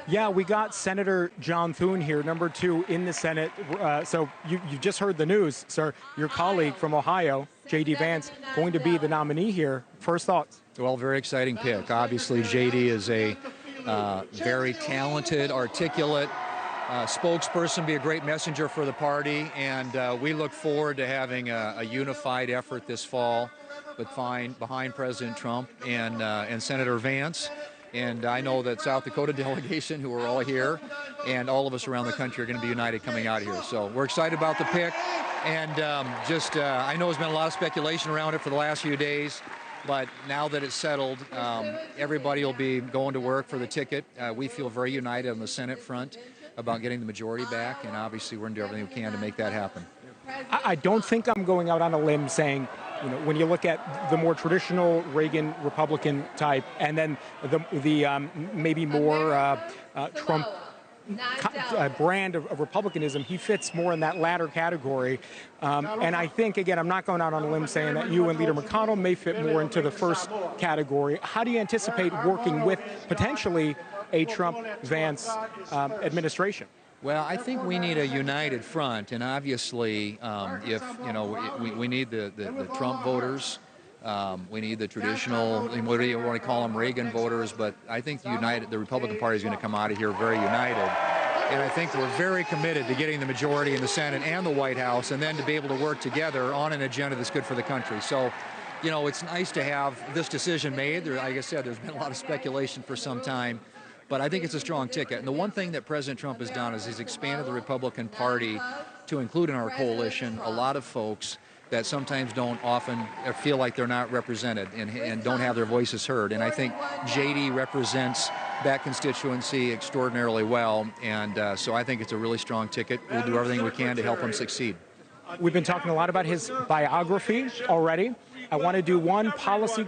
Yeah, we got Senator John Thune here, number 2 in the Senate. So you just heard the news, sir. Your colleague from Ohio, JD Vance, going to be the nominee here. First thoughts? Well, very exciting pick. Obviously, JD is a very talented, articulate spokesperson, be a great messenger for the party, and we look forward to having a unified effort this fall behind President Trump and Senator Vance. And I know that South Dakota delegation, who are all here, and all of us around the country are going to be united coming out here. So we're excited about the pick, and I know there's been a lot of speculation around it for the last few days, but now that it's settled, everybody will be going to work for the ticket. We feel very united on the Senate front about getting the majority back, and obviously we're going to do everything we can to make that happen. I don't think I'm going out on a limb saying, when you look at the more traditional Reagan Republican type, and then the maybe more Trump brand of republicanism, he fits more in that latter category. And I think, again, I'm not going out on a limb saying that you and Leader McConnell may fit more into the first category. How do you anticipate working with potentially a Trump-Vance administration? Well, I think we need a united front, and obviously, we need the Trump voters, we need the traditional, what do you want to call them, Reagan voters, but I think the Republican Party is going to come out of here very united, and I think we're very committed to getting the majority in the Senate and the White House, and then to be able to work together on an agenda that's good for the country. So, it's nice to have this decision made. Like I said, there's been a lot of speculation for some time. But I think it's a strong ticket. And the one thing that President Trump has done is he's expanded the Republican Party to include in our coalition a lot of folks that sometimes don't often feel like they're not represented and don't have their voices heard. And I think JD represents that constituency extraordinarily well. And so I think it's a really strong ticket. We'll do everything we can to help him succeed. We've been talking a lot about his biography already. I want to do one policy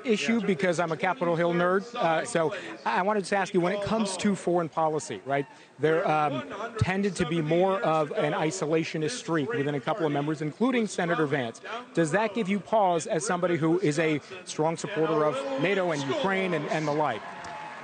issue because I'm a Capitol Hill nerd. So I wanted to ask you, when it comes to foreign policy, right, there tended to be more of an isolationist streak within a couple of members, including Senator Vance. Does that give you pause as somebody who is a strong supporter of NATO and Ukraine and the like?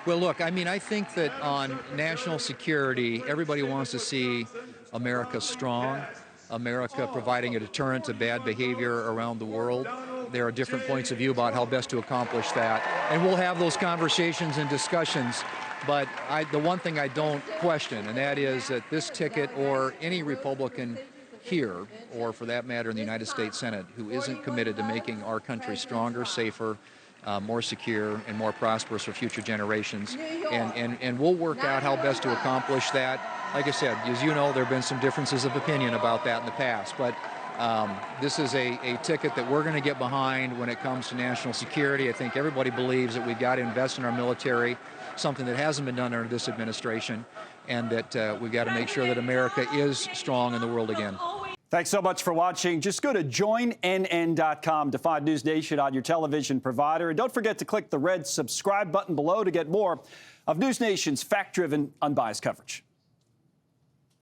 Well, look, I think that on national security, everybody wants to see America strong, America providing a deterrent to bad behavior around the world. There are different points of view about how best to accomplish that. And we'll have those conversations and discussions. But the one thing I don't question, and that is that this ticket or any Republican here, or for that matter in the United States Senate, who isn't committed to making our country stronger, safer, more secure, and more prosperous for future generations. And we'll work out how best to accomplish that. Like I said, as you know, there have been some differences of opinion about that in the past. But this is a ticket that we're going to get behind when it comes to national security. I think everybody believes that we've got to invest in our military, something that hasn't been done under this administration, and that we've got to make sure that America is strong in the world again. Thanks so much for watching. Just go to joinnn.com to find NewsNation on your television provider. And don't forget to click the red subscribe button below to get more of NewsNation's fact-driven, unbiased coverage.